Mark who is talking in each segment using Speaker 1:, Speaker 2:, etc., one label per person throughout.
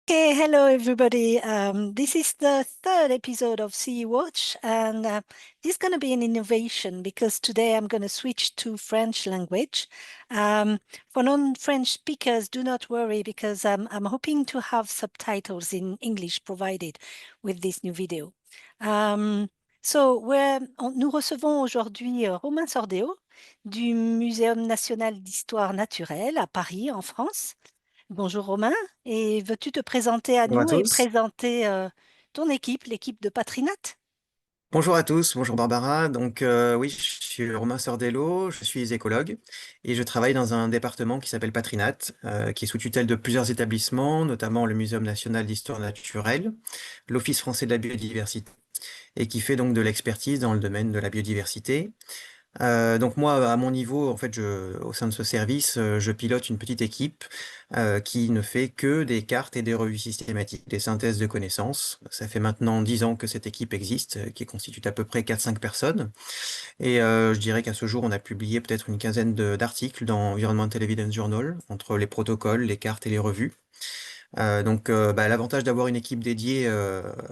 Speaker 1: Okay, hello everybody. This is the third episode of CE Watch, and this is going to be an innovation because today I'm going to switch to French language. For non-French speakers, do not worry because I'm hoping to have subtitles in English provided with this new video. Nous recevons aujourd'hui Romain Sordéo du Muséum national d'histoire naturelle à Paris, en France. Bonjour Romain, et veux-tu te présenter à
Speaker 2: Bonjour à
Speaker 1: nous et
Speaker 2: tous.
Speaker 1: présenter ton équipe, l'équipe de Patrinat?
Speaker 2: Bonjour à tous, bonjour Barbara. Oui, je suis Romain Sordello, je suis écologue et je travaille dans un département qui s'appelle Patrinat, qui est sous tutelle de plusieurs établissements, notamment le Muséum national d'histoire naturelle, l'Office français de la biodiversité, et qui fait donc de l'expertise dans le domaine de la biodiversité. Donc moi, à mon niveau, en fait, au sein de ce service, je pilote une petite équipe qui ne fait que des cartes et des revues systématiques, des synthèses de connaissances. Ça fait maintenant 10 ans que cette équipe existe, qui constitue à peu près 4-5 personnes. Je dirais qu'à ce jour, on a publié peut-être une quinzaine d'articles dans Environmental Evidence Journal, entre les protocoles, les cartes et les revues. L'avantage d'avoir une équipe dédiée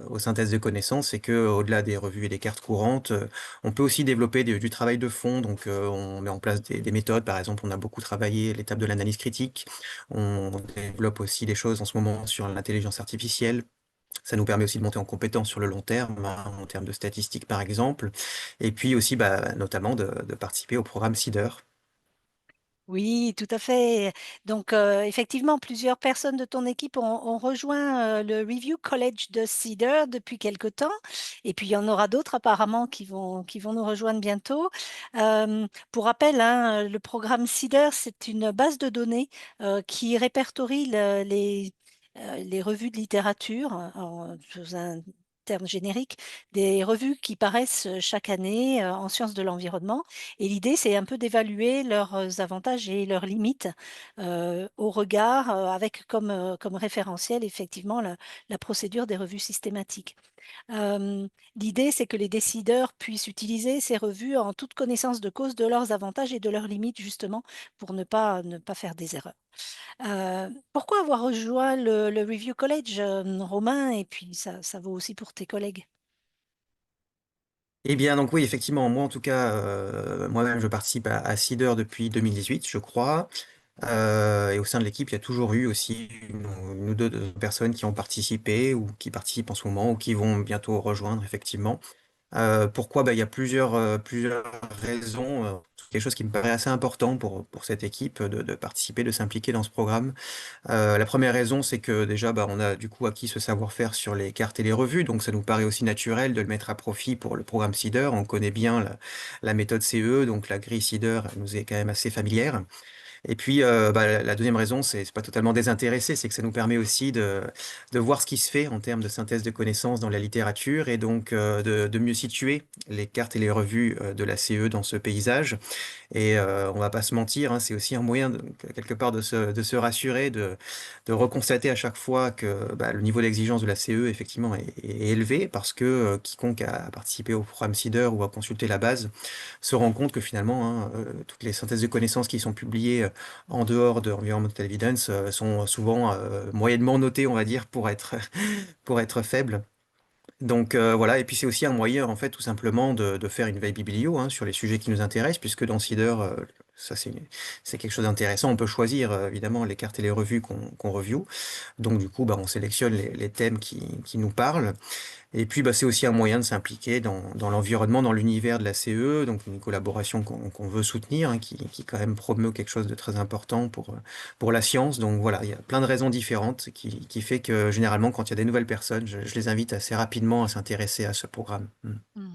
Speaker 2: aux synthèses de connaissances, c'est que au-delà des revues et des cartes courantes, on peut aussi développer du travail de fond. On met en place des méthodes. Par exemple, on a beaucoup travaillé l'étape de l'analyse critique. On développe aussi des choses en ce moment sur l'intelligence artificielle. Ça nous permet aussi de monter en compétence sur le long terme, hein, en termes de statistiques, par exemple. Et puis aussi, notamment, de participer au programme CIDR.
Speaker 1: Oui, tout à fait. Donc, effectivement, plusieurs personnes de ton équipe ont rejoint le Review College de Cedar depuis quelque temps. Et puis, il y en aura d'autres apparemment qui vont nous rejoindre bientôt. Pour rappel, hein, le programme Cedar, c'est une base de données qui répertorie les revues de littérature sous un terme générique, des revues qui paraissent chaque année en sciences de l'environnement. Et l'idée, c'est un peu d'évaluer leurs avantages et leurs limites au regard, avec comme référentiel, effectivement, la procédure des revues systématiques. L'idée, c'est que les décideurs puissent utiliser ces revues en toute connaissance de cause de leurs avantages et de leurs limites, justement, pour ne pas faire des erreurs. Pourquoi avoir rejoint le Review College, Romain, et puis ça vaut aussi pour tes collègues?
Speaker 2: Eh bien, donc oui, effectivement, moi en tout cas, moi-même, je participe à CIDR depuis 2018, je crois. Et au sein de l'équipe, il y a toujours eu aussi une ou deux personnes qui ont participé ou qui participent en ce moment ou qui vont bientôt rejoindre, effectivement. Pourquoi? Il y a plusieurs raisons, quelque chose qui me paraît assez important pour cette équipe de participer, de s'impliquer dans ce programme. La première raison, c'est que déjà, on a du coup acquis ce savoir-faire sur les cartes et les revues, donc ça nous paraît aussi naturel de le mettre à profit pour le programme CIDR. On connaît bien la méthode CE, donc la grille CIDR nous est quand même assez familière. Et puis, la deuxième raison, c'est pas totalement désintéressé, c'est que ça nous permet aussi de voir ce qui se fait en termes de synthèse de connaissances dans la littérature et donc de mieux situer les cartes et les revues de la CE dans ce paysage. On va pas se mentir, hein, c'est aussi un moyen quelque part de se rassurer, de reconstater à chaque fois que le niveau d'exigence de la CE effectivement est élevé parce que quiconque a participé au programme CIDR ou a consulté la base se rend compte que finalement, hein, toutes les synthèses de connaissances qui sont publiées en dehors de Environmental Evidence sont souvent moyennement notées, on va dire, pour être faibles. Voilà, et puis c'est aussi un moyen, en fait, tout simplement de faire une veille biblio hein, sur les sujets qui nous intéressent, puisque dans Seeder, ça c'est quelque chose d'intéressant. On peut choisir évidemment les cartes et les revues qu'on review. Donc du coup, on sélectionne les thèmes qui nous parlent. Et puis c'est aussi un moyen de s'impliquer dans l'environnement, dans l'univers de la CE, donc une collaboration qu'on veut soutenir, hein, qui quand même promeut quelque chose de très important pour la science. Donc voilà, il y a plein de raisons différentes qui fait que généralement, quand il y a des nouvelles personnes, je les invite assez rapidement à s'intéresser à ce programme. Mm.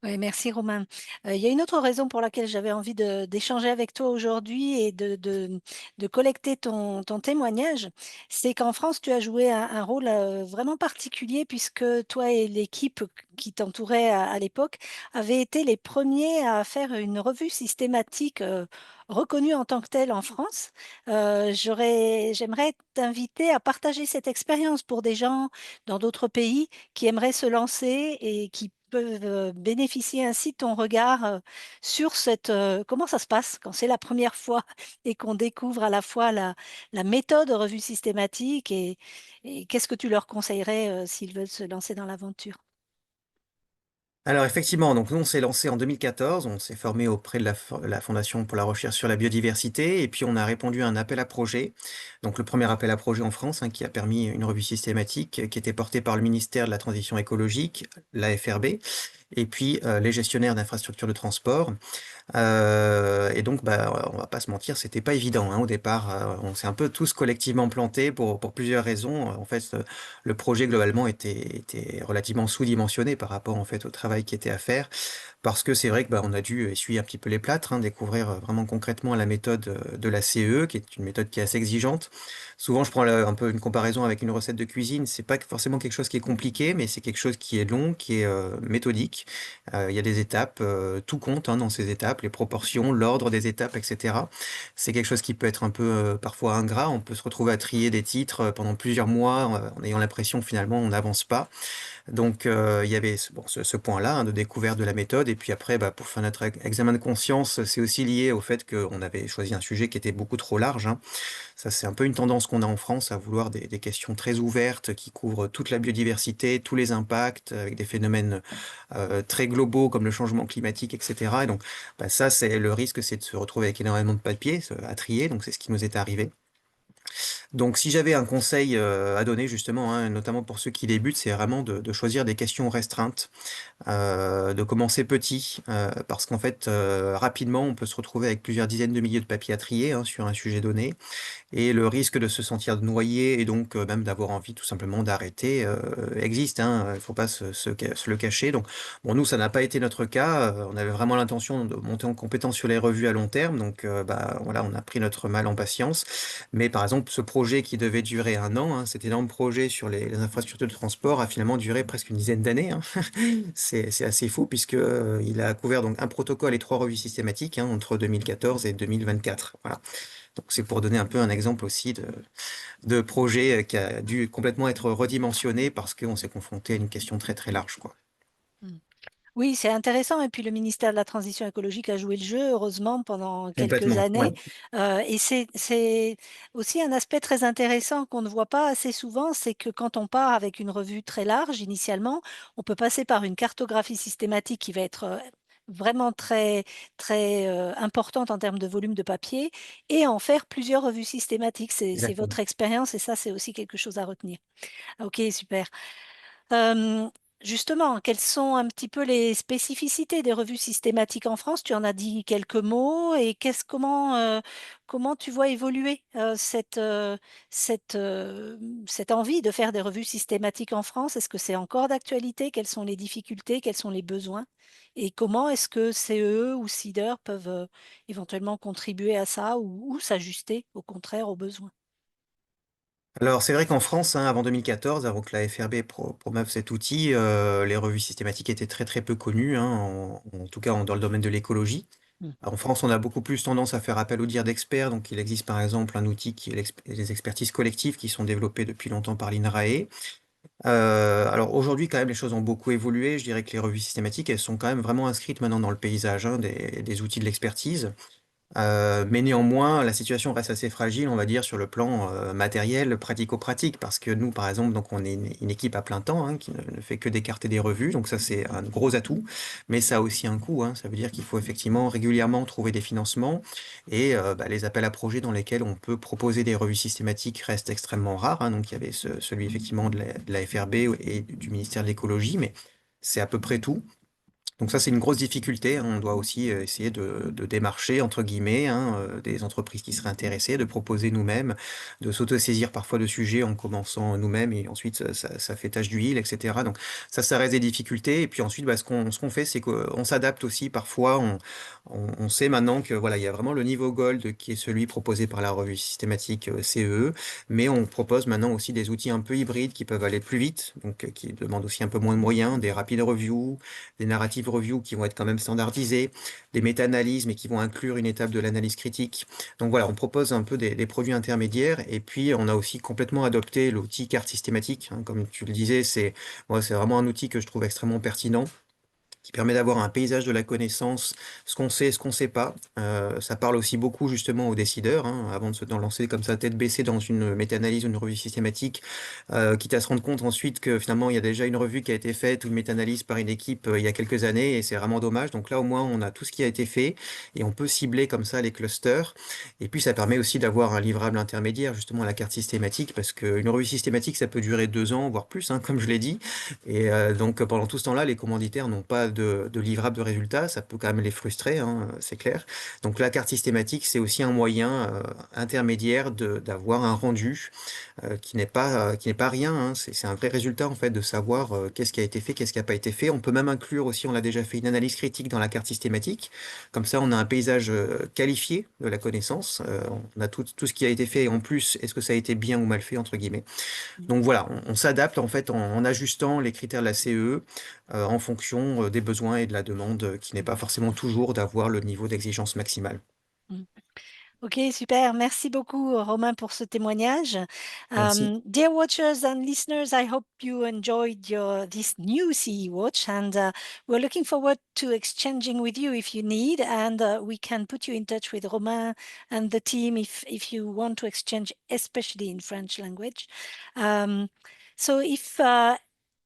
Speaker 1: Oui, merci Romain. Il y a une autre raison pour laquelle j'avais envie d'échanger avec toi aujourd'hui et de collecter ton témoignage, c'est qu'en France, tu as joué un rôle vraiment particulier puisque toi et l'équipe qui t'entourait à l'époque avaient été les premiers à faire une revue systématique reconnue en tant que telle en France. J'aimerais t'inviter à partager cette expérience pour des gens dans d'autres pays qui aimeraient se lancer et qui peuvent bénéficier ainsi de ton regard sur comment ça se passe quand c'est la première fois et qu'on découvre à la fois la méthode revue systématique et qu'est-ce que tu leur conseillerais s'ils veulent se lancer dans l'aventure?
Speaker 2: Alors effectivement, donc nous on s'est lancé en 2014, on s'est formé auprès de la Fondation pour la recherche sur la biodiversité, et puis on a répondu à un appel à projet. Donc le premier appel à projet en France, hein, qui a permis une revue systématique, qui était portée par le ministère de la Transition écologique, l'AFRB, et puis les gestionnaires d'infrastructures de transport. Et donc, bah, on va pas se mentir, c'était pas évident, hein, au départ. On s'est un peu tous collectivement plantés pour plusieurs raisons. En fait, le projet globalement était relativement sous-dimensionné par rapport en fait au travail qui était à faire. Parce que c'est vrai que bah, on a dû essuyer un petit peu les plâtres, hein, découvrir vraiment concrètement la méthode de la CE, qui est une méthode qui est assez exigeante. Souvent, je prends un peu une comparaison avec une recette de cuisine. C'est pas forcément quelque chose qui est compliqué, mais c'est quelque chose qui est long, qui est méthodique. Il y a des étapes, tout compte hein, dans ces étapes, les proportions, l'ordre des étapes, etc. C'est quelque chose qui peut être un peu parfois ingrat. On peut se retrouver à trier des titres pendant plusieurs mois en ayant l'impression que finalement on n'avance pas. Donc, il y avait ce point-là, hein, de découverte de la méthode. Et puis après, bah, pour faire notre examen de conscience, c'est aussi lié au fait qu'on avait choisi un sujet qui était beaucoup trop large, hein. Ça, c'est un peu une tendance qu'on a en France à vouloir des questions très ouvertes qui couvrent toute la biodiversité, tous les impacts, avec des phénomènes très globaux comme le changement climatique, etc. Et donc, bah, ça, c'est le risque, c'est de se retrouver avec énormément de papier à trier. Donc, c'est ce qui nous est arrivé. Donc, si j'avais un conseil à donner, justement, hein, notamment pour ceux qui débutent, c'est vraiment de choisir des questions restreintes, de commencer petit, parce qu'en fait, rapidement, on peut se retrouver avec plusieurs dizaines de milliers de papiers à trier hein, sur un sujet donné. Et le risque de se sentir noyé et donc même d'avoir envie tout simplement d'arrêter existe, hein. Il faut pas se le cacher. Donc, bon, nous, ça n'a pas été notre cas. On avait vraiment l'intention de monter en compétence sur les revues à long terme. Donc, bah, voilà, on a pris notre mal en patience. Mais par exemple, ce projet qui devait durer un an, hein, cet énorme projet sur les infrastructures de transport a finalement duré presque une dizaine d'années, hein. C'est assez fou puisque il a couvert donc un protocole et trois revues systématiques hein, entre 2014 et 2024. Voilà. Donc c'est pour donner un peu un exemple aussi de projet qui a dû complètement être redimensionné parce qu'on s'est confronté à une question très très large, quoi.
Speaker 1: Mm. Oui, c'est intéressant. Et puis le ministère de la Transition écologique a joué le jeu, heureusement, pendant quelques
Speaker 2: Complètement, ouais.
Speaker 1: années. Et c'est aussi un aspect très intéressant qu'on ne voit pas assez souvent, c'est que quand on part avec une revue très large, initialement, on peut passer par une cartographie systématique qui va être vraiment très, très importante en termes de volume de papier et en faire plusieurs revues systématiques. C'est
Speaker 2: Exactement.
Speaker 1: votre expérience et ça, c'est aussi quelque chose à retenir. Ok, super. Euh, Justement, quelles sont un petit peu les spécificités des revues systématiques en France? Tu en as dit quelques mots et comment tu vois évoluer cette, euh, cette envie de faire des revues systématiques en France? Est-ce que c'est encore d'actualité? Quelles sont les difficultés? Quels sont les besoins? Et comment est-ce que CE ou CIDR peuvent éventuellement contribuer à ça ou s'ajuster au contraire aux besoins?
Speaker 2: Alors c'est vrai qu'en France, hein, avant 2014, avant que la FRB promeuve cet outil, les revues systématiques étaient très très peu connues, hein, en tout cas dans le domaine de l'écologie.
Speaker 1: Mm.
Speaker 2: En France, on a beaucoup plus tendance à faire appel au dire d'experts. Donc, il existe par exemple un outil qui est les expertises collectives qui sont développées depuis longtemps par l'INRAE. Alors aujourd'hui, quand même, les choses ont beaucoup évolué. Je dirais que les revues systématiques, elles sont quand même vraiment inscrites maintenant dans le paysage hein, des outils de l'expertise. Mais néanmoins, la situation reste assez fragile, on va dire, sur le plan matériel, pratico-pratique, parce que nous, par exemple, donc on est une équipe à plein temps hein, qui ne fait que d'écarter des revues, donc ça c'est un gros atout, mais ça a aussi un coût, hein. Ça veut dire qu'il faut effectivement régulièrement trouver des financements, et bah, les appels à projets dans lesquels on peut proposer des revues systématiques restent extrêmement rares, hein. Donc il y avait celui effectivement de la FRB et du ministère de l'écologie, mais c'est à peu près tout. Donc ça, c'est une grosse difficulté, hein. On doit aussi essayer de démarcher, entre guillemets, hein, des entreprises qui seraient intéressées, de proposer nous-mêmes, de s'autosaisir parfois de sujets en commençant nous-mêmes et ensuite ça fait tache d'huile, etc. Donc ça reste des difficultés. Et puis ensuite, bah, ce qu'on fait, c'est qu'on s'adapte aussi parfois. On sait maintenant que voilà, il y a vraiment le niveau Gold qui est celui proposé par la revue systématique CEE, mais on propose maintenant aussi des outils un peu hybrides qui peuvent aller plus vite, donc qui demandent aussi un peu moins de moyens, des rapid reviews, des narrative reviews qui vont être quand même standardisées, des méta-analyses mais qui vont inclure une étape de l'analyse critique. Donc voilà, on propose un peu des produits intermédiaires et puis on a aussi complètement adopté l'outil carte systématique, hein. Comme tu le disais, c'est vraiment un outil que je trouve extrêmement pertinent. qui permet d'avoir un paysage de la connaissance, ce qu'on sait, ce qu'on sait pas. Ça parle aussi beaucoup justement aux décideurs, hein, avant de se lancer comme ça tête baissée dans une méta-analyse ou une revue systématique, quitte à se rendre compte ensuite que finalement il y a déjà une revue qui a été faite ou une méta-analyse par une équipe il y a quelques années et c'est vraiment dommage. Donc là au moins on a tout ce qui a été fait et on peut cibler comme ça les clusters. Et puis ça permet aussi d'avoir un livrable intermédiaire justement à la carte systématique parce qu'une revue systématique ça peut durer 2 ans voire plus, hein, comme je l'ai dit. Et donc pendant tout ce temps-là, les commanditaires n'ont pas de livrable de résultats, ça peut quand même les frustrer, hein, c'est clair. Donc la carte systématique, c'est aussi un moyen intermédiaire d'avoir un rendu qui n'est pas rien, hein. C'est un vrai résultat en fait de savoir qu'est-ce qui a été fait, qu'est-ce qui n'a pas été fait. On peut même inclure aussi, on l'a déjà fait, une analyse critique dans la carte systématique. Comme ça, on a un paysage qualifié de la connaissance. On a tout ce qui a été fait et en plus, est-ce que ça a été bien ou mal fait, entre guillemets. Donc voilà, on s'adapte en fait en ajustant les critères de la CE en fonction des besoins et de la demande qui n'est pas forcément toujours d'avoir le niveau d'exigence maximale.
Speaker 1: Mm. Ok, super. Merci beaucoup, Romain, pour ce témoignage.
Speaker 2: Merci.
Speaker 1: Dear watchers and listeners, I hope you enjoyed this new CE Watch, and we're looking forward to exchanging with you if you need, and we can put you in touch with Romain and the team if you want to exchange, especially in French language. So if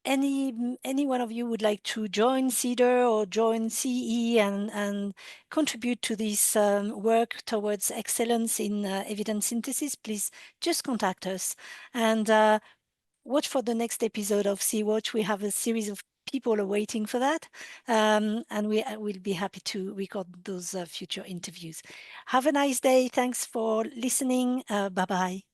Speaker 1: any one of you would like to join CEDAR or join CE and contribute to this work towards excellence in evidence synthesis, please just contact us and watch for the next episode of Sea Watch. We have a series of people are waiting for that, and we will be happy to record those future interviews. Have a nice day. Thanks for listening. Bye bye.